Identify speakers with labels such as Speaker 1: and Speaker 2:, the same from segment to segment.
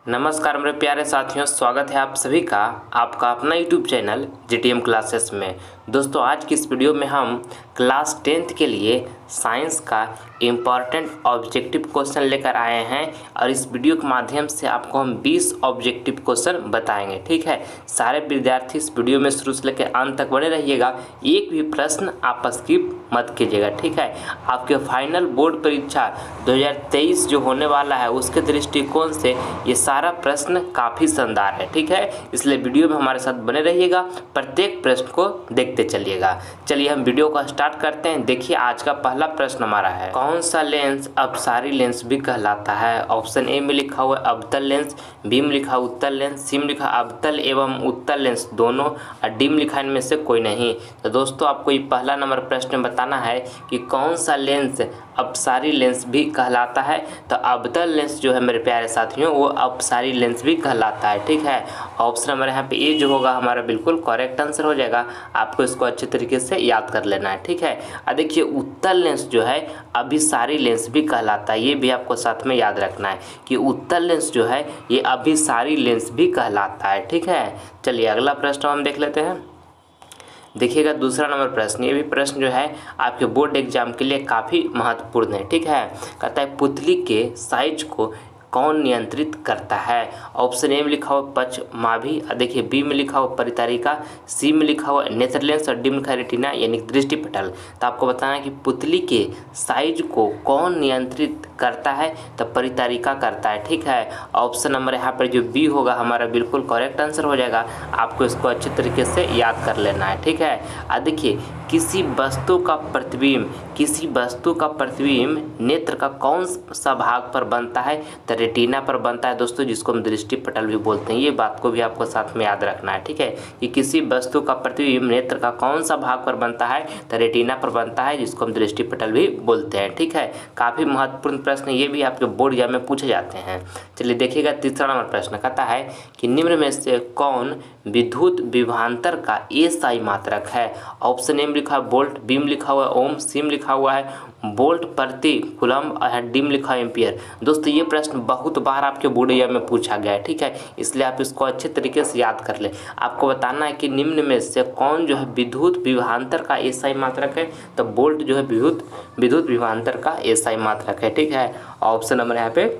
Speaker 1: नमस्कार मेरे प्यारे साथियों, स्वागत है आप सभी का आपका अपना यूट्यूब चैनल जीटीएम क्लासेस में। दोस्तों, आज की इस वीडियो में हम क्लास 10th के लिए साइंस का इम्पॉर्टेंट ऑब्जेक्टिव क्वेश्चन लेकर आए हैं और इस वीडियो के माध्यम से आपको हम 20 ऑब्जेक्टिव क्वेश्चन बताएंगे। ठीक है, सारे विद्यार्थी इस वीडियो में शुरू से लेकर अंत तक बने रहिएगा, एक भी प्रश्न आप स्किप मत कीजिएगा। ठीक है, आपके फाइनल बोर्ड परीक्षा 2023 जो होने वाला है उसके दृष्टिकोण से ये सारा प्रश्न काफ़ी शानदार है। ठीक है, इसलिए वीडियो में हमारे साथ बने रहिएगा, प्रत्येक प्रश्न को देखते चलिएगा। चलिए हम वीडियो को स्टार्ट करते हैं। देखिए, आज का पहला प्रश्न हमारा है, कौन सा लेंस अपसारी लेंस भी कहलाता है? ऑप्शन ए में लिखा हुआ है अवतल लेंस, बी में लिखा उत्तल लेंस, सी में लिखा अवतल एवं उत्तल लेंस दोनों और डी में लिखा इनमें से कोई नहीं। तो दोस्तों, आपको ये पहला नंबर प्रश्न बताना है कि कौन सा लेंस अपसारी लेंस भी कहलाता है। तो अवतल लेंस जो है मेरे प्यारे साथियों वो अपसारी लेंस भी कहलाता है। ठीक है, ऑप्शन नंबर यहाँ पे ए जो होगा हमारा बिल्कुल करेक्ट आंसर हो जाएगा। आपको इसको अच्छे तरीके से याद कर लेना है। ठीक है, और देखिए उत्तल लेंस जो है अभिसारी लेंस भी कहलाता है, ये भी आपको साथ में याद रखना है कि उत्तल लेंस जो है ये अभिसारी लेंस भी कहलाता है। ठीक है, चलिए अगला प्रश्न हम देख लेते हैं। देखिएगा दूसरा नंबर प्रश्न, ये भी प्रश्न जो है आपके बोर्ड एग्जाम के लिए काफ़ी महत्वपूर्ण है। ठीक है, कहता है पुतली के साइज को कौन नियंत्रित करता है? ऑप्शन ए में लिखा हुआ पक्षमाभी, देखिए बी में लिखा हुआ परितारिका, सी में लिखा हुआ नेत्र लेंस और डी में लिखा रेटिना यानी दृष्टिपटल। तो आपको बताना है कि पुतली के साइज को कौन नियंत्रित करता है? तो परितारिका करता है। ठीक है, ऑप्शन नंबर यहाँ पर जो बी होगा हमारा बिल्कुल करेक्ट आंसर हो जाएगा। आपको इसको अच्छे तरीके से याद कर लेना है। ठीक है, देखिए किसी वस्तु का प्रतिबिंब नेत्र का कौन सा भाग पर बनता है? तो रेटिना पर बनता है दोस्तों, जिसको हम दृष्टिपटल भी बोलते हैं। ये बात को भी आपको साथ में याद रखना है। ठीक है, कि किसी वस्तु का प्रतिबिंब नेत्र का कौन सा भाग पर बनता है? तो रेटिना पर बनता है, जिसको हम दृष्टिपटल भी बोलते हैं। ठीक है, काफ़ी महत्वपूर्ण प्रश्न ये भी आपके बोर्ड एग्जाम में पूछे जाते हैं। चलिए देखिएगा तीसरा नंबर प्रश्न कहता है कि निम्न में से कौन विद्युत विभवांतर का एसआई मात्रक है? ऑप्शन ए में लिखा है वोल्ट, बी में लिखा हुआ है ओम, सी में लिखा हुआ है वोल्ट प्रति कूलम और डी में लिखा है एम्पियर। दोस्तों, ये प्रश्न बहुत बार आपके बोर्ड एग्जाम में पूछा गया है। ठीक है, इसलिए आप इसको अच्छे तरीके से याद कर लें। आपको बताना है कि निम्न में से कौन जो है विद्युत विभवांतर का एसआई मात्रक है? तो वोल्ट जो है विद्युत विभवांतर का एसआई मात्रक है। ठीक है, ऑप्शन नंबर यहाँ पे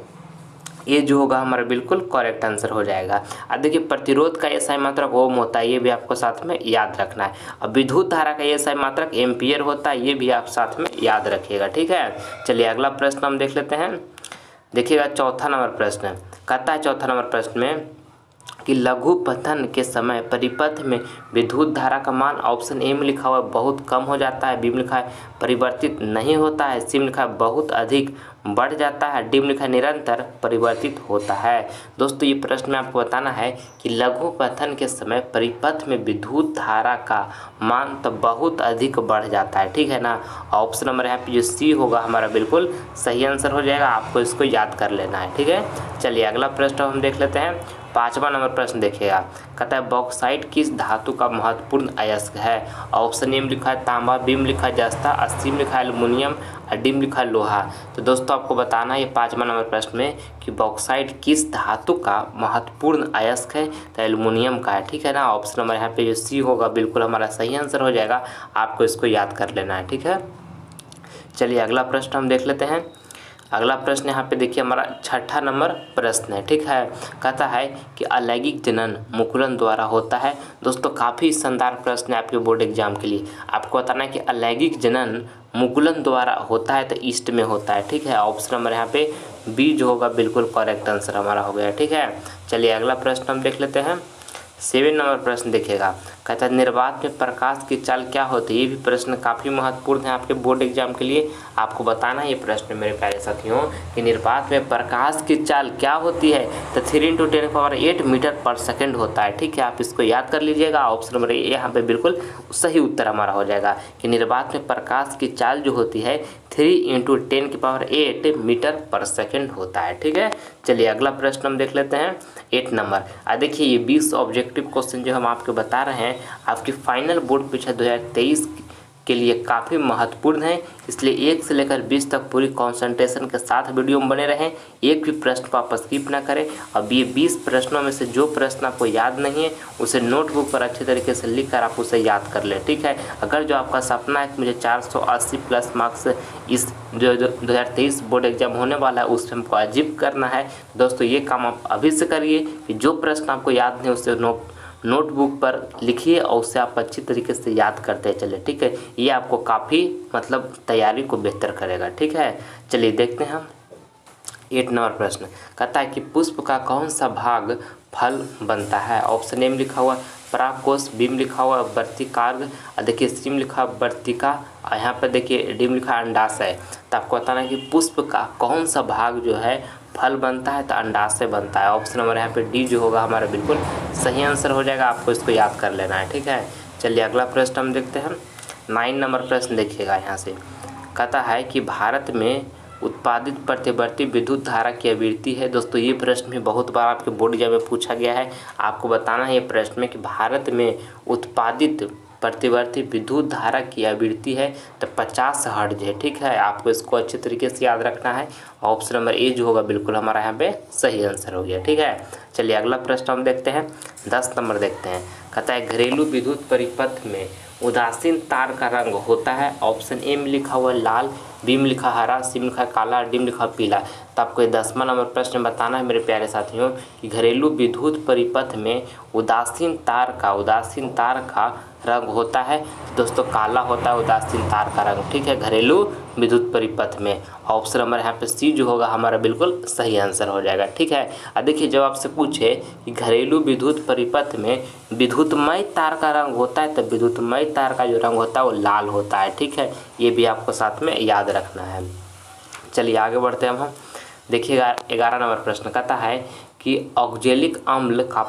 Speaker 1: ये जो होगा हमारा बिल्कुल करेक्ट आंसर हो जाएगा। अब देखिए प्रतिरोध का एसआई मात्रक ओम होता है, ये भी आपको साथ में याद रखना है। और विद्युत धारा का एसआई मात्रक एम्पियर होता है, ये भी आप साथ में याद रखिएगा। ठीक है, चलिए अगला प्रश्न हम देख लेते हैं। देखिएगा चौथा नंबर प्रश्न कहता है, चौथा नंबर प्रश्न में कि लघु पतन के समय परिपथ में विद्युत धारा का मान ऑप्शन ए में लिखा हुआ है बहुत कम हो जाता है, बी में लिखा है परिवर्तित नहीं होता है, सी में लिखा है बहुत अधिक बढ़ जाता है, डी में लिखा है निरंतर परिवर्तित होता है। दोस्तों, ये प्रश्न में आपको बताना है कि लघु पतन के समय परिपथ में विद्युत धारा का मान तो बहुत अधिक बढ़ जाता है। ठीक है ना, ऑप्शन नंबर यहाँ पे जो सी होगा हमारा बिल्कुल सही आंसर हो जाएगा। आपको इसको याद कर लेना है। ठीक है, चलिए अगला प्रश्न हम देख लेते हैं। पांचवा नंबर प्रश्न देखिएगा, कहता है बॉक्साइट किस धातु का महत्वपूर्ण अयस्क है? ऑप्शन ए में लिखा है तांबा, बी में लिखा है जस्ता, सी में लिखा है एल्युमिनियम और डी में लिखा है लोहा। तो दोस्तों, आपको बताना है ये पांचवा नंबर प्रश्न में कि बॉक्साइट किस धातु का महत्वपूर्ण अयस्क है? तो एल्युमिनियम का है। ठीक है ना, ऑप्शन नंबर यहाँ पे जो सी होगा बिल्कुल हमारा सही आंसर हो जाएगा। आपको इसको याद कर लेना है। ठीक है, चलिए अगला प्रश्न हम देख लेते हैं। अगला प्रश्न यहाँ पे देखिए हमारा छठा नंबर प्रश्न है। ठीक है, कहता है कि अलैंगिक जनन मुकुलन द्वारा होता है। दोस्तों, काफ़ी शानदार प्रश्न है आपके बोर्ड एग्जाम के लिए। आपको बताना है कि अलैंगिक जनन मुकुलन द्वारा होता है तो ईस्ट में होता है। ठीक है, ऑप्शन नंबर यहाँ पे बी जो होगा बिल्कुल करेक्ट आंसर हमारा हो गया। ठीक है, चलिए अगला प्रश्न हम देख लेते हैं। 7 नंबर प्रश्न देखिएगा, कहता है निर्वात में प्रकाश की चाल क्या होती है? ये भी प्रश्न काफ़ी महत्वपूर्ण है आपके बोर्ड एग्जाम के लिए। आपको बताना है ये प्रश्न मेरे प्यारे साथियों कि निर्वात में प्रकाश की चाल क्या होती है? तो 3 × 10⁸ मीटर पर सेकंड होता है। ठीक है, आप इसको याद कर लीजिएगा। ऑप्शन नंबर यहाँ पे बिल्कुल सही उत्तर हमारा हो जाएगा कि निर्वात में प्रकाश की चाल जो होती है 3 × 10⁸ मीटर पर सेकंड होता है। ठीक है, चलिए अगला प्रश्न हम देख लेते हैं 8 नंबर। देखिए ये 20 ऑब्जेक्टिव क्वेश्चन जो हम आपको बता रहे हैं आपकी फाइनल बोर्ड परीक्षा 2023 के लिए काफ़ी महत्वपूर्ण है, इसलिए 1 से लेकर 20 तक पूरी कंसंट्रेशन के साथ वीडियो में बने रहें। एक भी प्रश्न को आप स्किप ना करें। अब ये 20 प्रश्नों में से जो प्रश्न आपको याद नहीं है उसे नोटबुक पर अच्छे तरीके से लिख कर आप उसे याद कर लें, ठीक है। अगर जो आपका सपना है कि मुझे 480 प्लस मार्क्स इस जो 2023 बोर्ड एग्जाम होने वाला है उसमें हमको अचीव करना है, दोस्तों ये काम आप अभी से करिए कि जो प्रश्न आपको याद नहीं उसे नोटबुक पर लिखिए और उसे आप अच्छी तरीके से याद करते चले, ठीक है। ये आपको काफ़ी मतलब तैयारी को बेहतर करेगा, ठीक है। चलिए देखते हैं हम 8 नंबर प्रश्न। कहता है कि पुष्प का कौन सा भाग फल बनता है। ऑप्शन ए में लिखा हुआ परागकोश, बी में लिखा हुआ वर्तिकार्ग, देखिए सी में लिखा वर्तिका, यहाँ पर देखिए डी में लिखा अंडाशय। तो आपको बताना है कि पुष्प का कौन सा भाग जो है फल बनता है, तो अंडाशय बनता है। ऑप्शन नंबर यहाँ पे डी जो होगा हमारा बिल्कुल सही आंसर हो जाएगा, आपको इसको याद कर लेना है, ठीक है। चलिए अगला प्रश्न हम देखते हैं 9 नंबर प्रश्न देखिएगा। यहाँ से कहता है कि भारत में उत्पादित प्रतिवर्ती विद्युत धारा की आवृत्ति है। दोस्तों ये प्रश्न भी बहुत बार आपके बोर्ड एग्जाम में पूछा गया है। आपको बताना है ये प्रश्न में कि भारत में उत्पादित प्रतिवर्ती विद्युत धारा की आवृत्ति है तो 50 हर्ट्ज है, ठीक है। आपको इसको अच्छे तरीके से याद रखना है। ऑप्शन नंबर ए जो होगा बिल्कुल हमारा यहाँ पे सही आंसर हो गया, ठीक है। चलिए अगला प्रश्न हम देखते हैं 10 नंबर देखते हैं। कहता है घरेलू विद्युत परिपथ में उदासीन तार का रंग होता है। ऑप्शन ए में लिखा हुआ लाल, बी में लिखा हरा, सी में लिखा काला, डी में लिखा पीला। तो आपको ये 10वां नंबर प्रश्न बताना है मेरे प्यारे साथियों कि घरेलू विद्युत परिपथ में उदासीन तार का रंग होता है। दोस्तों काला होता है उदासीन तार का रंग, ठीक है, घरेलू विद्युत परिपथ में। ऑप्शन नंबर यहाँ पे सी जो होगा हमारा बिल्कुल सही आंसर हो जाएगा, ठीक है। अब देखिए जब आपसे पूछे कि घरेलू विद्युत परिपथ में विद्युतमय तार का रंग होता है तो विद्युतमय तार का जो रंग होता है वो लाल होता है, ठीक है। ये भी आपको साथ में याद रखना है। चलिए आगे बढ़ते हैं हम। देखिएगा 11 नंबर प्रश्न कहता है कि ऑक्जेलिक अम्ल का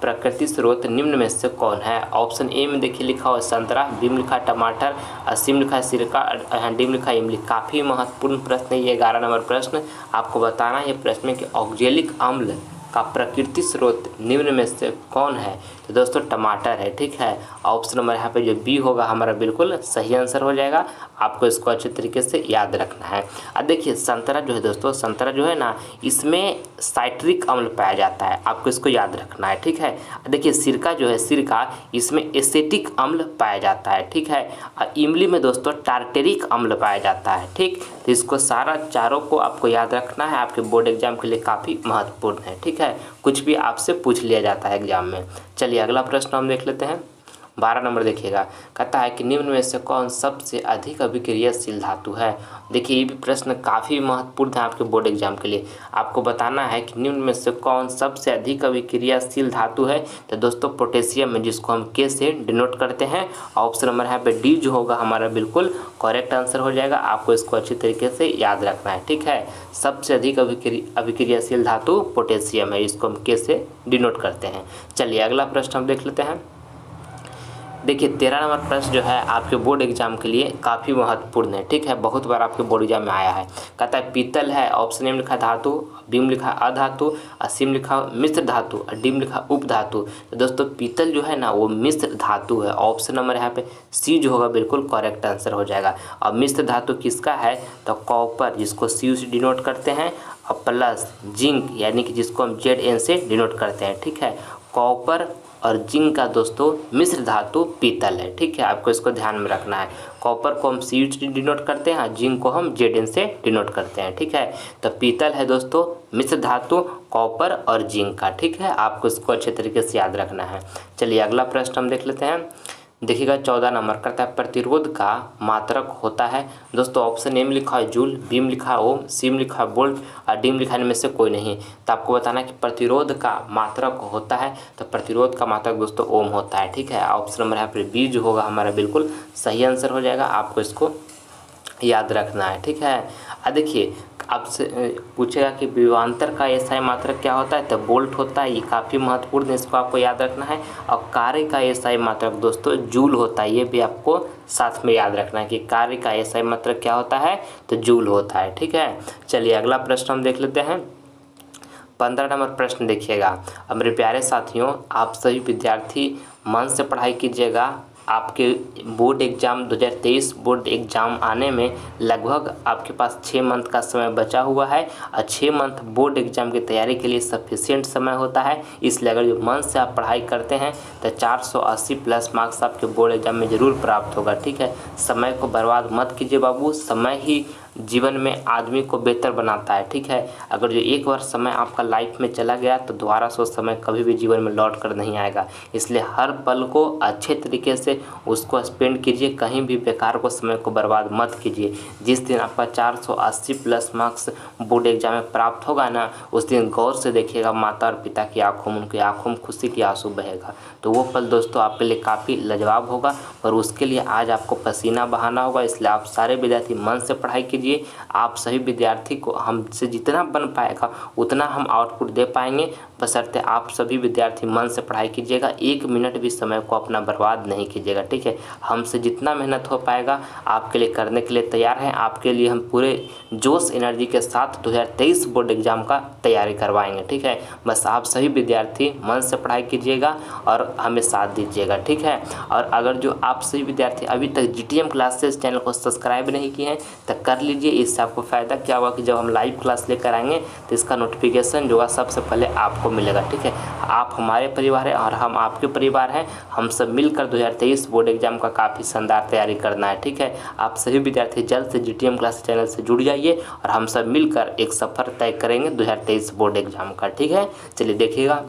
Speaker 1: प्रकृति स्रोत निम्न में से कौन है। ऑप्शन ए में देखिए लिखा हुआ संतरा, बी में लिखा टमाटर, सी में लिखा सिरका, डी में लिखा इमली। काफ़ी महत्वपूर्ण प्रश्न है ये 11 नंबर प्रश्न। आपको बताना है ये प्रश्न में कि ऑक्जेलिक अम्ल का प्रकृति स्रोत निम्न में से कौन है। तो दोस्तों टमाटर है, ठीक है। ऑप्शन नंबर यहाँ पे जो बी होगा हमारा बिल्कुल सही आंसर हो जाएगा। आपको इसको अच्छे तरीके से याद रखना है। अब देखिए संतरा जो है दोस्तों, संतरा जो है ना इसमें साइट्रिक अम्ल पाया जाता है, आपको इसको याद रखना है, ठीक है। देखिए सिरका जो है, सिरका इसमें एसिटिक अम्ल पाया जाता है, ठीक है। और इमली में दोस्तों टार्टेरिक अम्ल पाया जाता है, ठीक। तो इसको सारा चारों को आपको याद रखना है, आपके बोर्ड एग्जाम के लिए काफ़ी महत्वपूर्ण है, ठीक है। कुछ भी आपसे पूछ लिया जाता है एग्जाम में। चलिए अगला प्रश्न हम देख लेते हैं 12 नंबर देखिएगा। कहता है कि निम्न में से कौन सबसे अधिक अभिक्रियाशील धातु है। देखिए ये भी प्रश्न काफ़ी महत्वपूर्ण है आपके बोर्ड एग्जाम के लिए। आपको बताना है कि निम्न में से कौन सबसे अधिक अभिक्रियाशील धातु है। तो दोस्तों पोटेशियम है, जिसको हम के से डिनोट करते हैं। ऑप्शन नंबर यहाँ पे डी जो होगा हमारा बिल्कुल करेक्ट आंसर हो जाएगा। आपको इसको अच्छी तरीके से याद रखना है, ठीक है। सबसे अधिक अभिक्रियाशील धातु पोटेशियम है, इसको हम के से डिनोट करते हैं। चलिए अगला प्रश्न हम देख लेते हैं। देखिए 13 नंबर प्रश्न जो है आपके बोर्ड एग्जाम के लिए काफ़ी महत्वपूर्ण है, ठीक है। बहुत बार आपके बोर्ड एग्जाम में आया है। कहता है पीतल है, ऑप्शन ए में लिखा धातु, बी में लिखा अधातु, सी में लिखा मिश्र धातु और डी में लिखा उपधातु। तो दोस्तों पीतल जो है ना वो मिश्र धातु है। ऑप्शन नंबर यहाँ पे सी जो होगा बिल्कुल करेक्ट आंसर हो जाएगा। और मिश्र धातु किसका है तो कॉपर, जिसको सी से डिनोट करते हैं, और प्लस जिंक यानी कि जिसको हम Zn से डिनोट करते हैं, ठीक है। कॉपर और जिंक का दोस्तों मिश्र धातु पीतल है, ठीक है। आपको इसको ध्यान में रखना है। कॉपर को हम सी से डिनोट करते हैं, जिंक को हम Zn से डिनोट करते हैं, ठीक है। तो पीतल है दोस्तों मिश्र धातु कॉपर और जिंक का, ठीक है। आपको इसको अच्छे तरीके से याद रखना है। चलिए अगला प्रश्न हम देख लेते हैं। देखिएगा 14 नंबर करता है प्रतिरोध का मात्रक होता है। दोस्तों ऑप्शन ए में लिखा है जूल, बी में लिखा है ओम, सी में लिखा है वोल्ट और डी में लिखा है इनमें से कोई नहीं। तो आपको बताना है कि प्रतिरोध का मात्रक होता है। तो प्रतिरोध का मात्रक दोस्तों ओम होता है, ठीक है। ऑप्शन नंबर यहाँ पर बी जो होगा हमारा बिल्कुल सही आंसर हो जाएगा। आपको इसको याद रखना है, ठीक है। देखिए आपसे पूछेगा कि विभवांतर का एसआई मात्रक क्या होता है तो वोल्ट होता है। ये काफ़ी महत्वपूर्ण है, इसको आपको याद रखना है। और कार्य का एसआई मात्रक दोस्तों जूल होता है। ये भी आपको साथ में याद रखना है कि कार्य का एसआई मात्रक क्या होता है तो जूल होता है, ठीक है। चलिए अगला प्रश्न हम देख लेते हैं। 15 नंबर प्रश्न देखिएगा। अब मेरे प्यारे साथियों आप सभी विद्यार्थी मन से पढ़ाई कीजिएगा। आपके बोर्ड एग्ज़ाम 2023 बोर्ड एग्ज़ाम आने में लगभग आपके पास 6 मंथ का समय बचा हुआ है और 6 मंथ बोर्ड एग्ज़ाम की तैयारी के लिए सफिशिएंट समय होता है। इसलिए अगर जो मन से आप पढ़ाई करते हैं तो 480 प्लस मार्क्स आपके बोर्ड एग्ज़ाम में ज़रूर प्राप्त होगा। ठीक है, समय को बर्बाद मत कीजिए बाबू, समय ही जीवन में आदमी को बेहतर बनाता है। ठीक है, अगर जो एक बार समय आपका लाइफ में चला गया तो दोबारा सो समय कभी भी जीवन में लौट कर नहीं आएगा। इसलिए हर पल को अच्छे तरीके से उसको स्पेंड कीजिए, कहीं भी बेकार को समय को बर्बाद मत कीजिए। जिस दिन आपका 480 प्लस मार्क्स बोर्ड एग्जाम में प्राप्त होगा ना, उस दिन गौर से देखिएगा माता और पिता की आंखों में, उनकी आंखों में खुशी की आंसू बहेगा। तो वो पल दोस्तों आपके लिए काफ़ी लाजवाब होगा और उसके लिए आज आपको पसीना बहाना होगा। इसलिए आप सारे विद्यार्थी मन से पढ़ाई कीजिए। आप सभी विद्यार्थी को हमसे जितना बन पाएगा उतना हम आउटपुट दे पाएंगे, बशर्ते आप सभी विद्यार्थी मन से पढ़ाई कीजिएगा। 1 मिनट भी समय को अपना बर्बाद नहीं कीजिएगा। ठीक है, हमसे जितना मेहनत हो पाएगा आपके लिए करने के लिए तैयार हैं। आपके लिए हम पूरे जोश एनर्जी के साथ 2023 बोर्ड एग्जाम का तैयारी करवाएंगे। ठीक है, बस आप सभी विद्यार्थी मन से पढ़ाई कीजिएगा और हमें साथ दीजिएगा। ठीक है, और अगर जो आप सभी विद्यार्थी अभी तक GTM क्लासेस चैनल को सब्सक्राइब नहीं किए हैं तो कर लीजिए। इससे आपको फ़ायदा क्या होगा कि जब हम लाइव क्लास लेकर आएंगे तो इसका नोटिफिकेशन जो है सबसे पहले आपको मिलेगा। ठीक है, आप हमारे परिवार हैं और हम आपके परिवार हैं। हम सब मिलकर 2023 बोर्ड एग्जाम का काफ़ी शानदार तैयारी करना है। ठीक है, आप सभी विद्यार्थी जल्द से GTM क्लास चैनल से जुड़ जाइए और हम सब मिलकर एक सफ़र तय करेंगे 2023 बोर्ड एग्जाम का। ठीक है, चलिए देखिएगा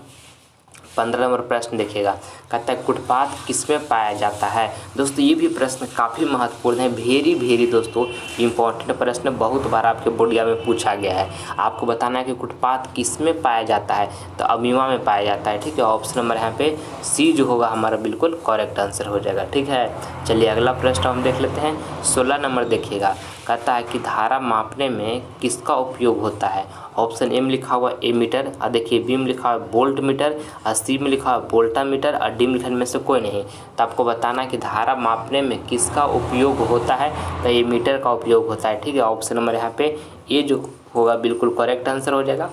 Speaker 1: 15 नंबर प्रश्न देखिएगा। कहता है कुटपाथ किसमें पाया जाता है। दोस्तों ये भी प्रश्न काफ़ी महत्वपूर्ण है, वेरी दोस्तों इंपॉर्टेंट प्रश्न, बहुत बार आपके बोर्ड एग्जाम में पूछा गया है। आपको बताना है कि कुटपाथ किसमें पाया जाता है, तो अमीमा में पाया जाता है। ठीक है, ऑप्शन नंबर यहाँ पे सी जो होगा हमारा बिल्कुल करेक्ट आंसर हो जाएगा। ठीक है, चलिए अगला प्रश्न हम देख लेते हैं। 16 नंबर देखिएगा। कहता है कि धारा मापने में किसका उपयोग होता है। ऑप्शन ए में लिखा हुआ एमीटर, और देखिए बी में लिखा हुआ वोल्ट मीटर, और सी में लिखा हुआ वोल्टा मीटर, और डी में लिखा में से कोई नहीं। तो आपको बताना कि धारा मापने में किसका उपयोग होता है, तो एमीटर का उपयोग होता है। ठीक है, ऑप्शन नंबर यहाँ पे ए जो होगा बिल्कुल करेक्ट आंसर हो जाएगा,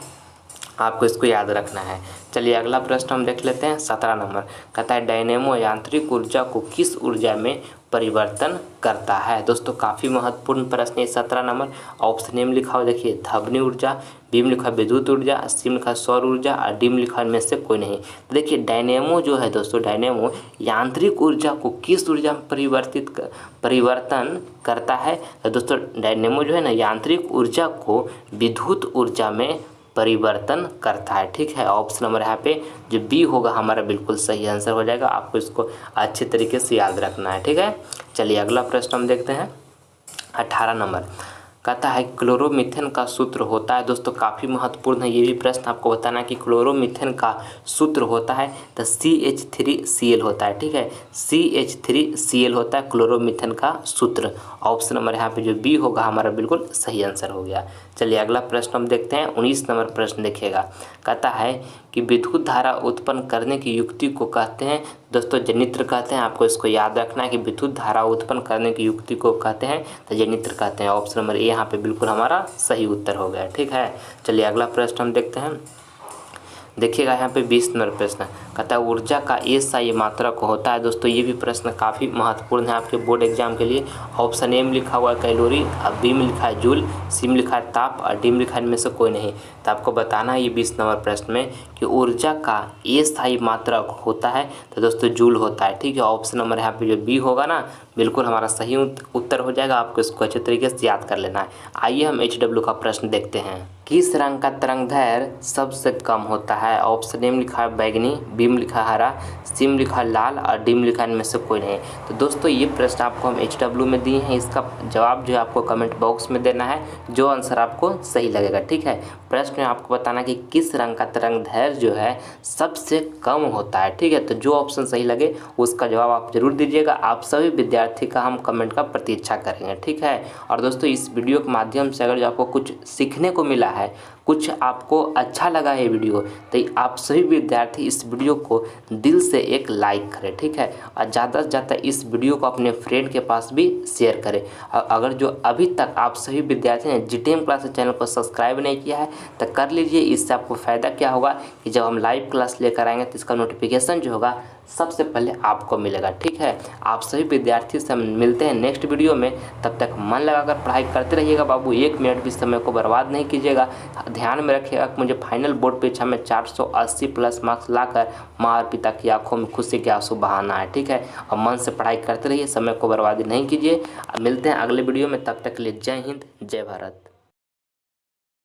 Speaker 1: आपको इसको याद रखना है। चलिए अगला प्रश्न हम देख लेते हैं। 17 नंबर कहता है डायनेमो यांत्रिक ऊर्जा को किस ऊर्जा में परिवर्तन करता है। दोस्तों काफ़ी महत्वपूर्ण प्रश्न है 17 नंबर। ऑप्शन ए में लिखा हुआ देखिए ध्वनि ऊर्जा, बी में लिखा विद्युत ऊर्जा, सी में लिखा सौर ऊर्जा, और डी में लिखा इनमें से कोई नहीं। तो देखिए डायनेमो जो है दोस्तों, डायनेमो यांत्रिक ऊर्जा को किस ऊर्जा में परिवर्तन करता है। तो दोस्तों डायनेमो जो है ना यांत्रिक ऊर्जा को विद्युत ऊर्जा में परिवर्तन करता है। ठीक है, ऑप्शन नंबर यहाँ पे जो बी होगा हमारा बिल्कुल सही आंसर हो जाएगा। आपको इसको अच्छे तरीके से याद रखना है। ठीक है, चलिए अगला प्रश्न हम देखते हैं। 18 नंबर कहता है क्लोरोमीथेन का सूत्र होता है। दोस्तों काफ़ी महत्वपूर्ण है ये भी प्रश्न, आपको बताना कि क्लोरोमीथेन का सूत्र होता है तो CH3Cl होता है। ठीक है, CH3Cl होता है क्लोरोमीथेन का सूत्र। ऑप्शन नंबर यहाँ पे जो बी होगा हमारा बिल्कुल सही आंसर हो गया। चलिए अगला प्रश्न हम देखते हैं। 19 नंबर प्रश्न देखिएगा। कहता है कि विद्युत धारा उत्पन्न करने की युक्ति को कहते हैं दोस्तों जनित्र कहते हैं। आपको इसको याद रखना है कि विद्युत धारा उत्पन्न करने की युक्ति को कहते हैं तो जनित्र कहते हैं। ऑप्शन नंबर ए यहाँ पे बिल्कुल हमारा सही उत्तर हो गया। ठीक है, चलिए अगला प्रश्न हम देखते हैं। देखिएगा यहाँ पे 20 नंबर प्रश्न कहता है ऊर्जा का SI मात्रक होता है। दोस्तों ये भी प्रश्न काफ़ी महत्वपूर्ण है आपके बोर्ड एग्जाम के लिए। ऑप्शन ए में लिखा हुआ है कैलोरी, अब बी में लिखा है जूल, सी में लिखा है ताप, और डी में लिखा है इनमें से कोई नहीं। तो आपको बताना है ये 20 नंबर प्रश्न में कि ऊर्जा का SI मात्रक होता है तो दोस्तों जूल होता है। ठीक है, ऑप्शन नंबर यहाँ पे जो बी होगा ना बिल्कुल हमारा सही उत्तर हो जाएगा। आपको इसको अच्छे तरीके से याद कर लेना है। आइए हम HW का प्रश्न देखते हैं। किस रंग का तरंगदैर्घ्य सबसे कम होता है। ऑप्शन ए में लिखा है बैगनी, बी में लिखा है हरा, सी में लिखा है लाल, और डी में लिखा है इनमें से कोई नहीं। तो दोस्तों ये प्रश्न आपको हम HW में दिए हैं, इसका जवाब जो है आपको कमेंट बॉक्स में देना है, जो आंसर आपको सही लगेगा। ठीक है, प्रश्न में आपको बताना कि किस रंग का तरंगदैर्घ्य जो है सबसे कम होता है। ठीक है, तो जो ऑप्शन सही लगे उसका जवाब आप जरूर दीजिएगा। आप सभी विद्यार्थी का हम कमेंट का प्रतीक्षा करेंगे। ठीक है, और दोस्तों इस वीडियो के माध्यम से अगर जो आपको कुछ सीखने को मिला है, कुछ आपको अच्छा लगा है वीडियो तो आप सभी विद्यार्थी इस वीडियो को दिल से एक लाइक करें, ठीक है, और ज़्यादा से ज़्यादा इस वीडियो को अपने फ्रेंड के पास भी शेयर करें। और अगर जो अभी तक आप सभी विद्यार्थी ने जीटीएम क्लासेस चैनल को सब्सक्राइब नहीं किया है तो कर लीजिए। इससे आपको फ़ायदा क्या होगा कि जब हम लाइव क्लास लेकर आएंगे तो इसका नोटिफिकेशन जो होगा सबसे पहले आपको मिलेगा, ठीक है। आप सभी विद्यार्थी से मिलते हैं नेक्स्ट वीडियो में। तब तक मन लगाकर पढ़ाई करते रहिएगा बाबू, 1 मिनट भी समय को बर्बाद नहीं कीजिएगा। ध्यान में रखिएगा कि मुझे फाइनल बोर्ड परीक्षा में 480 प्लस मार्क्स लाकर माँ और पिता की आंखों में खुशी के आंसू बहाना है, ठीक है। और मन से पढ़ाई करते रहिए, समय को बर्बादी नहीं कीजिए। मिलते हैं अगले वीडियो में, तब तक के लिए जय हिंद जय भारत।